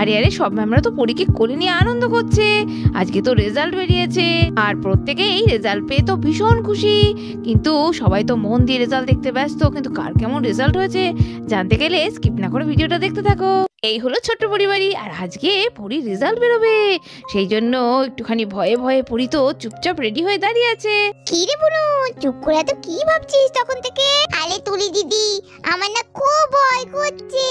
আরে আরে সব ম্যামরা তো পরীকে কোলে নিয়ে আনন্দ করছে, আজকে তো রেজাল্ট বেরিয়েছে আর প্রত্যেকেই রেজাল্ট পেয়ে তো ভীষণ খুশি। কিন্তু সবাই তো মন দিয়ে রেজাল্ট দেখতে ব্যস্ত, কিন্তু কার কেমন রেজাল্ট হয়েছে জানতে গেলে স্কিপ না করে ভিডিওটা দেখতে থাকো। এই হলো ছোট্ট পরিবারই, আর আজকে পরীর রেজাল্ট বেরোবে, সেই জন্য একটুখানি ভয়ে ভয়ে পরী তো চুপচাপ রেডি হয়ে দাঁড়িয়ে আছে। কি রে বুনু, চুপ করে তো কি ভাবছিস তখন থেকে? আরে তুলি দিদি, আমার না খুব ভয় করছে।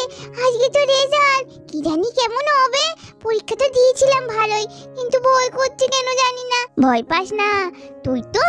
আজকে তো রেজাল্ট, কি জানি কেমন হবে। পরীক্ষা তো দিয়েছিলাম ভালোই, কিন্তু ভয় করছে কেন জানি না। ভয় পাস না, তুই তো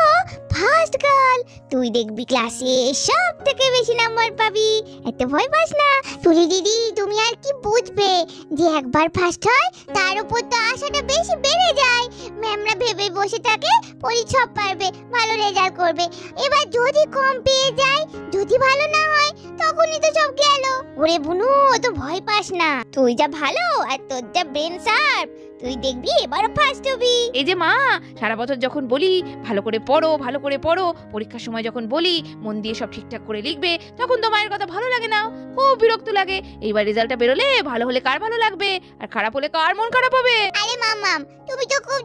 ফার্স্ট গার্ল, তুই দেখবি ক্লাসে সব থেকে বেশি নাম্বার পাবি। এত ভয় পাস না। তুলি দিদি, তুমি আর কি বুঝবে যে একবার ফার্স্ট হয় তার উপর তো আশাটা বেশি বেড়ে যায়। ম্যামরা ভেবে বসে থাকে পরীক্ষা পারবে, ভালো রেজাল্ট করবে। এবার যদি কম পেয়ে যায়, যদি ভালো না হয়, তখনই তো সব গেল। ওরে বুনু, তো ভয় পাস না, তুই যা ভালো আর তোর যা ব্রেন শার্প, তুই দেখবি এবারও ফার্স্ট হবি। এই যে মা, সারা বছর যখন বলি ভালো করে পড়ো ভালো করে পড়ো, পরীক্ষার সময় যখন বলি মন দিয়ে সব ঠিকঠাক করে লিখবে, তখন তো মায়ের কথা ভালো লাগে না, খুব বিরক্ত লাগে। এইবার রেজাল্টটা বেরোলে ভালো হলে কার ভালো লাগবে, আর খারাপ হলে কার মন খারাপ হবে? আরে মামাম, তুমি তো খুব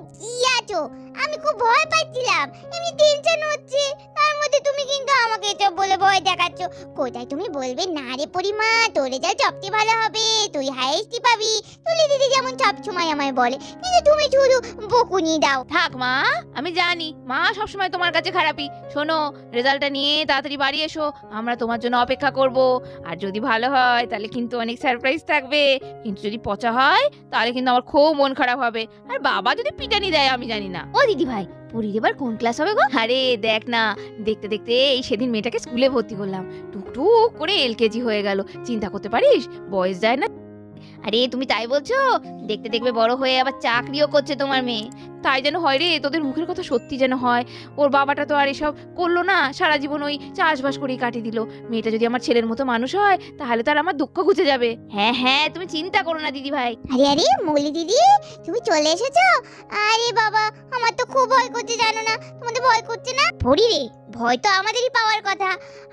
আছো, আমি খুব ভয় পাচ্ছিলাম, এমনি টেনশন হচ্ছে, তার মধ্যে তুমি কিন্তু আমাকে তো বলে ভয় দেখাচ্ছ। কোথায় তুমি বলবে না রে পরিমা, তোর রেজাল্ট সবচেয়ে ভালো হবে, তুই হাইয়েস্টই পাবি। তুলি দিদি যেমন সবসময় আমায় বলে, কিন্তু তুমি শুধু বকুনি দাও। থাক মা, আমি জানি মা সবসময় তোমার কাছে খারাপই। শোনো, রেজাল্টটা নিয়ে তাড়াতাড়ি বাড়ি এসো, আমরা তোমার জন্য অপেক্ষা করব। আর যদি ভালো হয় তাহলে কিন্তু অনেক সারপ্রাইজ থাকবে, কিন্তু যদি পচা হয় তাহলে কিন্তু আমার খুব মন খারাপ হবে। আর বাবা যদি পিটানি দেয় আমি জানি না। ও দিদি ভাই, পরীর এবার কোন ক্লাস হবে গো? আরে দেখ না, দেখতে দেখতে এই সেদিন মেয়েটাকে স্কুলে ভর্তি করলাম, টুকটুক করে এলকেজি হয়ে গেল। চিন্তা করতে পারিস, বয়স যায় না। আরে তুমি তাই বলছো? দেখতে দেখবে বড় হয়ে আবার চাকরিও করছে তোমার মেয়ে। তাই যেন হয় রে, তোদের মুখের কথা সত্যি যেন হয়। ওর বাবাটা তো আর এসব করলো না, সারা জীবন ওই চাষবাস করেই কাটিয়ে দিল। মেয়েটা যদি আমার ছেলের মতো মানুষ হয় তাহলে তার আমার দুঃখ ঘুচে যাবে। হ্যাঁ হ্যাঁ, তুমি চিন্তা করো না দিদি ভাই। আরে আরে মৌলি দিদি, তুমি চলে এসেছো? আরে বাবা, আমার তো খুব ভয় করছে, জানো না? তোমাদের ভয় করছে না? পড়ি রে, ভয় তো আমাদেরই পাওয়ার কথা,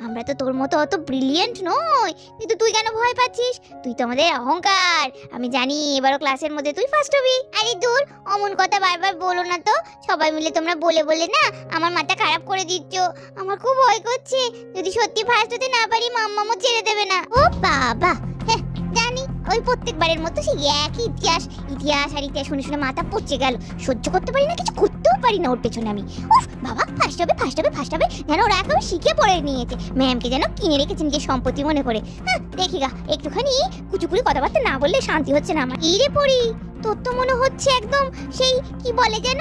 আমরা তো তোর মতো অত ব্রিলিয়েন্ট নই। কিন্তু তুই কেন ভয় পাচ্ছিস? তুই তো আমাদের অহংকার। আমি জানি এবারও ক্লাসের মধ্যে তুই ফার্স্ট হবি। আরে দূর, অমন কথা বারবার বলো না তো। সবাই মিলে তোমরা বলে বলে না আমার মাথা খারাপ করে দিচ্ছ। আমার খুব ভয় করছে, যদি সত্যি ফার্স্ট হতে না পারি মাম্মামও ছেড়ে দেবে না। ও বাবা, হ্যাঁ জানি, ওই প্রত্যেকবারের মতো সেই একই ইতিহাস ইতিহাস আর ইতিহাস শুনে শুনে মাথা পচে গেল। সহ্য করতে পারি না, কিছু করতেও পারি না ওর পেছনে আমি। উফ বাবা, ফার্স্ট হবে ফার্স্ট হবে ফার্স্ট হবে, যেন ওরা একেবারে শিখে পড়ে নিয়েছে। ম্যামকে যেন কিনে রেখেছে নিজের সম্পত্তি মনে করে। হ্যাঁ দেখি গা, একটুখানি কুচুকুরি কথাবার্তা না বললে শান্তি হচ্ছে না আমার। এই রে পড়ি, তোর তো মনে হচ্ছে একদম সেই কি বলে যেন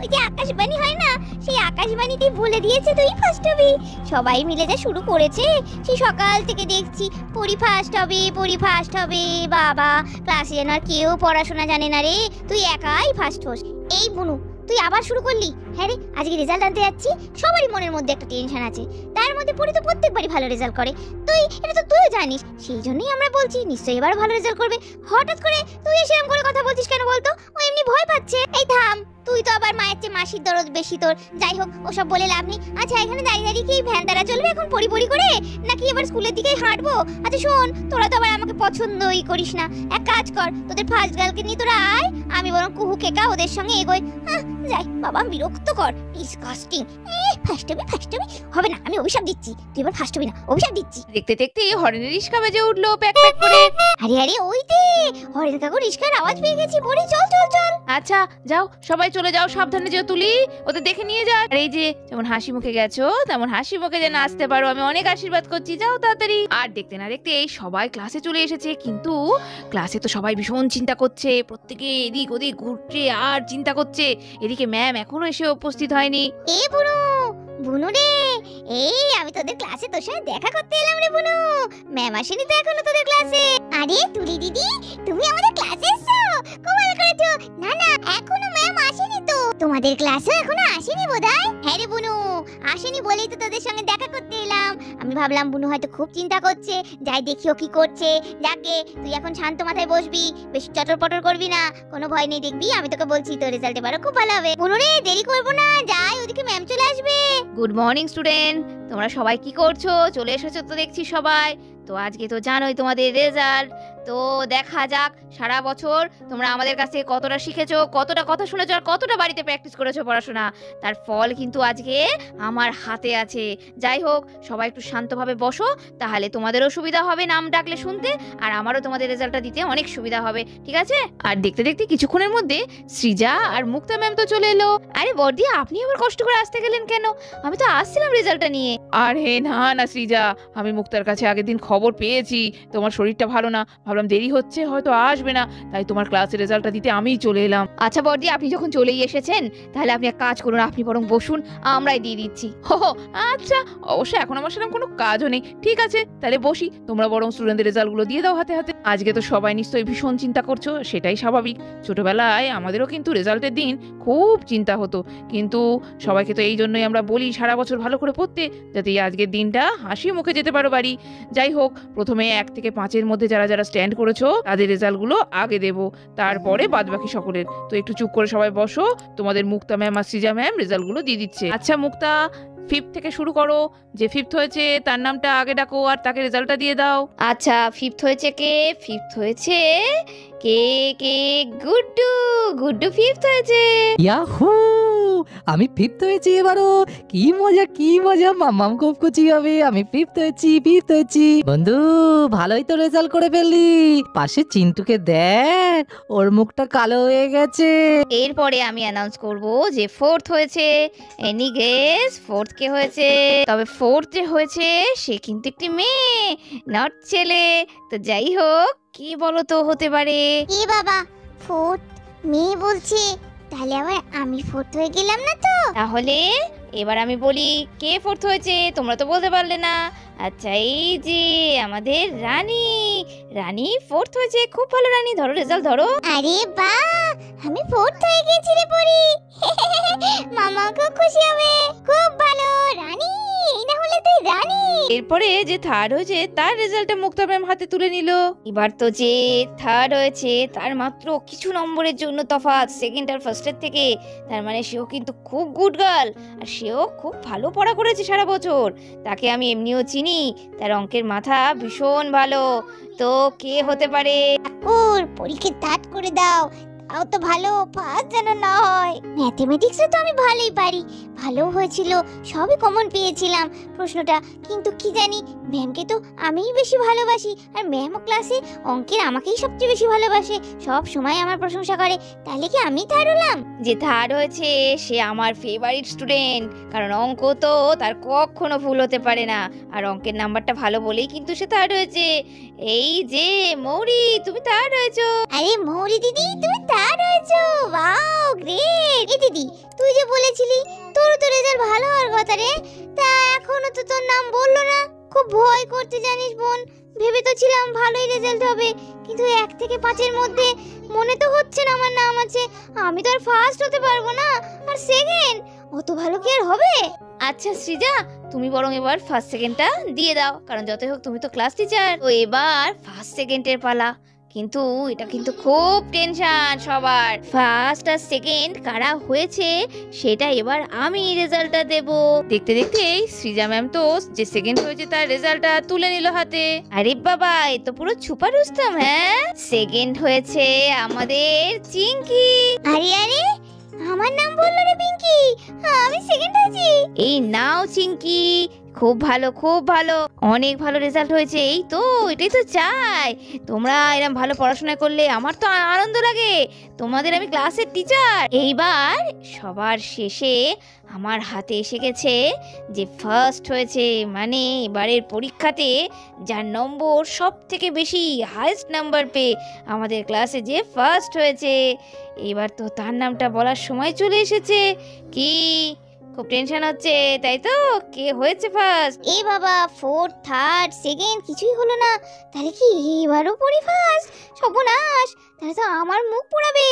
ওই যে আকাশবাণী হয় না, সেই আকাশবাণীতেই বলে দিয়েছে তুই ফার্স্ট হবি। সবাই মিলে যা শুরু করেছে, সেই সকাল থেকে দেখছি পরি ফার্স্ট হবে পরি ফার্স্ট হবে। বাবা, ক্লাসে যেন আর কেউ পড়াশোনা জানে না রে, তুই একাই ফার্স্ট হোস। এই বুনু, তুই আবার শুরু করলি? হ্যাঁ রে, আজকে রেজাল্ট আনতে যাচ্ছি, সবারই মনের মধ্যে একটা টেনশন আছে। তার মধ্যে পরি তো প্রত্যেকবারই ভালো রেজাল্ট করে, এটা তো তুইও জানিস। সেই জন্যই আমরা বলছি নিশ্চয়ই এবার ভালো রেজাল্ট করবে। হঠাৎ করে তুই এরকম করে কথা বলছিস কেন বলতো? ও এমনি ভয় পাচ্ছে। এই থাম, তুই তো আবার মায়ের চেয়ে মাসির দরদ বেশি তোর। যাই হোক, ওসব বলে লাভ নেই। আচ্ছা, এখানে দাঁড়িয়ে দাঁড়িয়ে কি ভ্যান তারা চলবে এখন পরি পরি করে, নাকি এবার স্কুলের দিকেই হাঁটবো? আচ্ছা শোন, তোরা তো আবার আমাকে পছন্দই করিস না। এক কাজ কর, তোদের ফার্স্ট গার্লকে নিয়ে তোরা আয়, আমি বরং কুহু কেকা ওদের সঙ্গে এগোই। যাই বাবা, বিরক্ত কর, ডিসকাস্টিং। ফার্স্ট হবি ফার্স্ট হবি হবে না, আমি অভিশাপ দিচ্ছি, তুই এবার ফার্স্ট হবি না, অভিশাপ দিচ্ছি। দেখতে দেখতে হরেনের রিস্কা বেজে উঠলো প্যাক প্যাক করে। আরে আরে, ওই দে হরেন কাকু রিস্কার আওয়াজ পেয়ে গেছি। পড়ি চল চল চল। আচ্ছা যাও, সবাই চলে যাও, সাবধানে যেও তুলি, ওদের দেখে নিয়ে যা। আর এই যে যেমন হাসি মুখে গেছো তেমন হাসি মুখে যেন আসতে পারো, আমি অনেক আশীর্বাদ করছি, যাও তাড়াতাড়ি। আর দেখতে না দেখতে এই সবাই ক্লাসে চলে এসেছে, কিন্তু ক্লাসে তো সবাই ভীষণ চিন্তা করছে, প্রত্যেকে এদিক ওদিক ঘুরছে আর চিন্তা করছে। এদিকে ম্যাম এখনো এসে উপস্থিত হয়নি। এ বুনু, বুনু রে, এই আমি তোদের ক্লাসে তোর সাথে দেখা করতে এলাম রে বুনু। ম্যাম আসেনি তো এখনো তোদের ক্লাসে? আরে তুলি দিদি, তুমি আমাদের ক্লাসে এসছো, খুব ভালো করেছো। না না, এখনো ম্যাম আসেনি তো। তোমাদের ক্লাসে এখনো আসেনি বোধহয়। হ্যাঁ রে বুনু, আসেনি বলেই তো তোদের সঙ্গে দেখা করতে এলাম। আমি ভাবলাম বুনু হয়তো খুব চিন্তা করছে, যাই দেখি ও কি করছে। যাকে তুই এখন শান্ত মাথায় বসবি, বেশি চটর পটর করবি না, কোনো ভয় নেই। দেখবি আমি তোকে বলছি, তোর রেজাল্ট এবারও খুব ভালো হবে। বুনু রে, দেরি করবো না, যাই, ওদিকে ম্যাম চলে আসবে। গুড মর্নিং স্টুডেন্ট, তোমরা সবাই কি করছো? চলে এসেছো তো দেখছি সবাই। তো আজকে তো জানোই তোমাদের রেজাল্ট, তো তো দেখা যাক সারা বছর তোমরা আমাদের কাছে কতটা শিখেছো, কতটা কথা শুনেছো, আর কতটা বাড়িতে প্র্যাকটিস করেছো পড়াশোনা। তার ফল কিন্তু আজকে আমার হাতে আছে। যাই হোক, সবাই একটু শান্তভাবে বসো, তাহলে তোমাদেরও সুবিধা হবে নাম ডাকলে শুনতে, আর আমারও তোমাদের রেজাল্টটা দিতে অনেক সুবিধা হবে, ঠিক আছে? আর দেখতে দেখতে কিছুক্ষণের মধ্যে সৃজা আর মুক্তা ম্যাম তো চলে এলো। আরে বড়দি, আপনি আবার কষ্ট করে আসতে গেলেন কেন? আমি তো আসছিলাম রেজাল্টটা নিয়ে। আর হে না না সৃজা, আমি মুক্তার কাছে আগের দিন খবর পেয়েছি তোমার শরীরটা ভালো না, ভাবলাম দেরি হচ্ছে হয়তো আসবে না, তাই তোমার ক্লাসের রেজাল্টটা দিতে আমিই চলে এলাম। আচ্ছা বড়দি, আপনি যখন চলেই এসেছেন তাহলে আপনি এক কাজ করুন, আপনি বরং বসুন, আমরাই দিয়ে দিচ্ছি। হো আচ্ছা, অবশ্য এখন আমার সেরকম কোনো কাজও নেই, ঠিক আছে তাহলে বসি, তোমরা বরং স্টুডেন্টদের রেজাল্টগুলো দিয়ে দাও হাতে হাতে। আজকে তো সবাই নিশ্চয়ই ভীষণ চিন্তা করছো, সেটাই স্বাভাবিক। ছোটবেলায় আমাদেরও কিন্তু রেজাল্টের দিন খুব চিন্তা হতো, কিন্তু সবাইকে তো এই জন্যই আমরা বলি সারা বছর ভালো করে পড়তে, যাতে এই আজকের দিনটা হাসি মুখে যেতে পারো বাড়ি। যাই হোক, প্রথমে 1 থেকে 5-এর মধ্যে যারা যারা স্ট্যান্ড করেছো তাদের রেজাল্টগুলো আগে দেবো, তারপরে বাদবাকি সকলের। তো একটু চুপ করে সবাই বসো, তোমাদের মুক্তা ম্যাম আর সৃজা ম্যাম রেজাল্টগুলো দিয়ে দিচ্ছে। আচ্ছা মুক্তা, 5 থেকে শুরু করো, যে 5th হয়েছে তার নামটা আগে ডাকো আর তাকে রেজাল্টটা দিয়ে দাও। আচ্ছা, 5th হয়েছে কে? 5th হয়েছে কে কে? গুড্ডু। গুড্ডু 5th হয়েছে। ইয়াহু, আমি 5th হয়েছি এবারও। কি মজা কি মজা, মাম্মাম খুব খুশি হবে। আমি 5th হয়েছি। বন্ধু, ভালোই তো রেজাল্ট করে ফেললি। পাশে চিন্টুকে দেখ, ওর মুখটা কালো হয়ে গেছে। এরপরে আমি অ্যানাউন্স করব যে 4th হয়েছে। এনি গেস 4th কে হয়েছে? তবে 4th যে হয়েছে সে কিন্তু একটি মেয়ে, নট ছেলে। তো যাই হোক, কি বলো তো হতে পারে? এ বাবা, 4th মেয়ে বলছে, তাহলে আবার আমি 4th হয়ে গেলাম না তো? তাহলে এবার আমি বলি কে 4th হয়েছে, তোমরা তো বলতে পারলে না। আচ্ছা, এই যে আমাদের রানী। রানী 4th হয়েছে, খুব ভালো রানী, ধরো রেজাল্ট ধরো। আরে বাহ, আমি 4th হয়ে গেছি রে পরি। মামা খুব খুশি হবে, খুব ভালো। রানী, এই না হলে তুই রানী। এরপরে যে 3rd হয়েছে তার রেজাল্টটা মুক্তা ম্যাম হাতে তুলে নিল। এবার তো যে 3rd হয়েছে তার মাত্র কিছু নম্বরের জন্য তফাৎ 2nd আর 1st-এর থেকে। তার মানে সেও কিন্তু খুব গুড গার্ল, আর সেও খুব ভালো পড়া করেছে সারা বছর। তাকে আমি এমনিও চিনি, তার অঙ্কের মাথা ভীষণ ভালো। তো কে হতে পারে? ওর পরীক্ষা তাট করে দাও, তাও তো ভালো, ফার্স্ট যেন না হয়। ম্যাথমেটিক্সে তো আমি ভালোই পারি, ভালো হয়েছিল, সবই কমন পেয়েছিলাম প্রশ্নটা। কিন্তু কি জানি, ম্যামকে তো আমিই বেশি ভালোবাসি, আর ম্যামও ক্লাসে অঙ্কের আমাকেই সবচেয়ে বেশি ভালোবাসে, সব সময় আমার প্রশংসা করে। তাহলে কি আমি থার্ড হলাম? যে 3rd হয়েছে সে আমার ফেভারিট স্টুডেন্ট, কারণ অঙ্ক তো তার কখনো ভুল হতে পারে না, আর অঙ্কের নাম্বারটা ভালো বলেই কিন্তু সে 3rd হয়েছে। এই যে মৌরি, তুমি 3rd হয়েছো। আরে মৌরি দিদি, তুমি থার্ড হয়েছো, ওয়াও গ্রেট। এ দিদি, তুই যে বলেছিলি তোর তো রেজাল্ট ভালো হওয়ার কথা রে, তা এখনো তো তোর নাম বললো না। খুব ভয় করতে জানিস বোন, ভেবে তো ছিলাম ভালোই রেজাল্ট হবে, কিন্তু 1 থেকে 5-এর মধ্যে মনে তো হচ্ছে না আমার নাম আছে। আমি তো আর ফার্স্ট হতে পারবো না, আর সেকেন্ড অত ভালো কি আর হবে? আচ্ছা সৃজা, তুমি বরং এবার 1st 2ndটা দিয়ে দাও, কারণ যতই হোক তুমি তো ক্লাস টিচার। তো এবার 1st 2ndের পালা, কিন্তু এটা কিন্তু খুব টেনশন সবার। 1st আর 2nd কারা হয়েছে সেটা এবার আমি রেজাল্টটা দেব। দেখতে দেখতে সৃজা ম্যাম তো যে 2nd হয়েছে তার রেজাল্টটা তুলে নিল হাতে। আরে বাবা, এ তো পুরো ছুপা রুস্তম। হ্যাঁ, 2nd হয়েছে আমাদের চিঙ্কি। আরে আরে, আমার নাম বললো রে পিঙ্কি, আমি সেকেন্ড হয়েছি। এই নাও চিঙ্কি, খুব ভালো খুব ভালো, অনেক ভালো রেজাল্ট হয়েছে। এই তো, এটাই তো চাই। তোমরা এরকম ভালো পড়াশোনা করলে আমার তো আনন্দ লাগে, তোমাদের আমি ক্লাসের টিচার। এইবার সবার শেষে আমার হাতে এসে গেছে যে 1st হয়েছে, মানে এবারের পরীক্ষাতে যার নম্বর সব থেকে বেশি হাইয়েস্ট নাম্বার পেয়ে আমাদের ক্লাসে যে 1st হয়েছে। এবার তো তার নামটা বলার সময় চলে এসেছে। কি খুব টেনশন হচ্ছে তাই তো? কে হয়েছে 1st? এ বাবা, 4th 3rd 2nd কিছুই হলো না, তাহলে কি এবারও পড়ি ফার্স্ট? সর্বনাশ, তাহলে তো আমার মুখ পোড়াবে।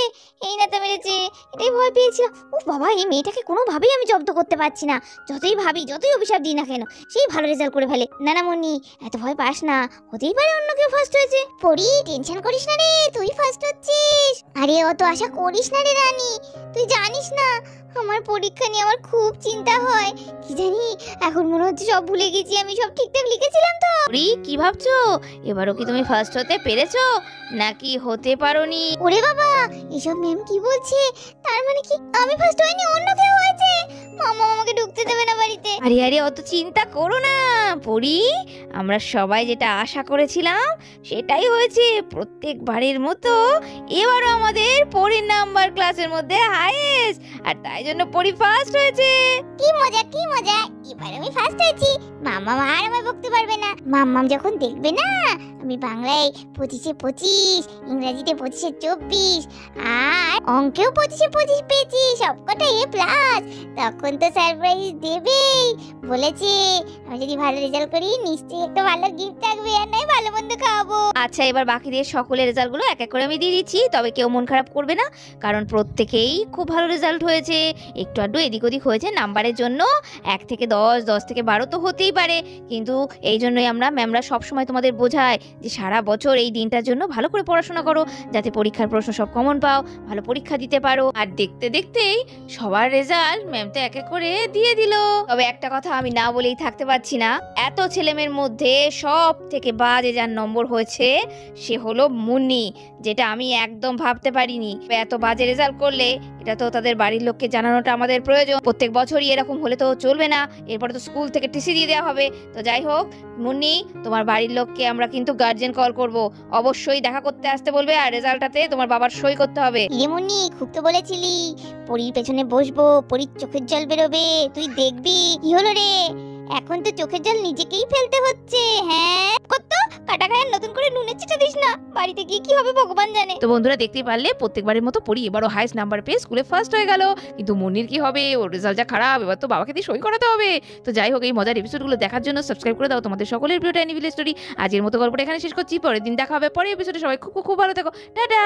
এই না তো মেরেছে, এটাই ভয় পেয়েছিলাম। ও বাবা, এই মেয়েটাকে কোনোভাবেই আমি জব্দ করতে পারছি না। যতই ভাবি, যতই অভিশাপ দিই না কেন, সেই ভালো রেজাল্ট করে ফেলে। না না মনি, এত ভয় পাস না, হতেই পারে অন্য কেউ ফার্স্ট হয়েছে। পড়ি, টেনশন করিস না রে, তুই ফার্স্ট হচ্ছিস। আরে আরে অত আশা করিস না রে রানী, তুই জানিস না আমার পরীক্ষা নিয়ে আমার খুব চিন্তা হয়। কি জানি এখন মনে হচ্ছে সব ভুলে গেছি, আমি সব ঠিকঠাক লিখেছিলাম তো। পরি কি ভাবছো, এবারও কি তুমি ফার্স্ট হতে পেরেছো নাকি হতে পারোনি? ওরে বাবা, এসব ম্যাম কি বলছে? তার মানে কি আমি ফার্স্ট হইনি, অন্য কেউ হয়েছে? মামা আমাকে ঢুকতে দেবে না বাড়িতে। আরে আরে অত চিন্তা করো না পরি, আমরা সবাই যেটা আশা করেছিলাম সেটাই হয়েছে। প্রত্যেকবারের মতো এবারও আমাদের পরির নাম্বার ক্লাসের মধ্যে হাইয়েস্ট, আর তাই জন্য পরি ফার্স্ট হয়েছে। কি মজা কি মজা, এবার আমি ফার্স্ট হয়েছি। মামা আর আমায় বকতে পারবে না। মাম্মাম যখন দেখবে না আমি বাংলায় 25-25, ইংরেজিতে 25-24 আর অঙ্কেও 25-25 পেয়েছি, সবকটা A+, তখন তো সারপ্রাইজ দেবেই। বলেছে আমি যদি ভালো রেজাল্ট করি নিশ্চয়ই একটা ভালো গিফট থাকবে, আর নয় ভালো মন্দ খাওয়াবো। আচ্ছা, এবার বাকিদের সকলের রেজাল্টগুলো এক এক করে আমি দিয়ে দিচ্ছি, তবে কেউ মন খারাপ করবে না, কারণ প্রত্যেকেই খুব ভালো রেজাল্ট হয়েছে। একটু আধটু এদিক ওদিক হয়েছে নাম্বারের জন্য, 1 থেকে 10, 10 থেকে 12 তো হতেই পারে, কিন্তু এই জন্যই আমরা ম্যামরা সবসময় তোমাদের বোঝায় যে সারা বছর এই দিনটার জন্য ভালো করে পড়াশোনা করো, যাতে পরীক্ষার প্রশ্ন সব কমন পাও, ভালো পরীক্ষা দিতে পারো। আর দেখতে দেখতেই সবার রেজাল্ট ম্যাম তো এক এক করে দিয়ে দিল। তবে একটা কথা আমি না বলেই থাকতে পারছি না, এত ছেলেমেয়ের মধ্যে সব থেকে বাজে যার নম্বর হয়েছে সে হলো মুন্নি, যেটা আমি একদম ভাবতে পারিনি। এত বাজে রেজাল্ট করলে এটা তো তাদের বাড়ির লোককে জানানোটা আমাদের প্রয়োজন। প্রত্যেক বছরই এরকম হলে তো চলবে না, এরপরে তো স্কুল থেকে টিসি দিয়ে দেওয়া হবে। তো যাই হোক মুন্নি, তোমার বাড়ির লোককে আমরা কিন্তু গার্জেন কল করব, অবশ্যই দেখা করতে আসতে বলবে, আর রেজাল্টটাতে তোমার বাবার সই করতে হবে। ইরে মুন্নি, খুব তো বলেছিলি পরীর পেছনে বসবো, পরীর চোখের জল বেরোবে, তুই দেখবি। কি হলো রে, এখন তো চোখের জল নিজেকেই ফেলতে হচ্ছে। হ্যাঁ কত কাটা খায়, নতুন করে নুনের চিটা দিস না, বাড়িতে গিয়ে কি হবে ভগবান জানে। তো বন্ধুরা দেখতেই পারলে প্রত্যেকবারের মতো পরি এবারও হাইস্ট নাম্বার পেয়ে স্কুলে ফার্স্ট হয়ে গেল, কিন্তু মুন্নির কি হবে? ওর রেজাল্ট যা খারাপ, এবার তো বাবাকে দিয়ে সই করাতে হবে। তো যাই হোক, এই মজার এপিসোডগুলো দেখার জন্য সাবস্ক্রাইব করে দাও তোমাদের সকলের প্রিয় টাইনি ভিলেজ স্টোরি। আজকের মতো গল্পটা এখানে শেষ করছি, পরের দিন দেখা হবে পরের এপিসোডে। সবাই খুব খুব ভালো থেকো, টাটা।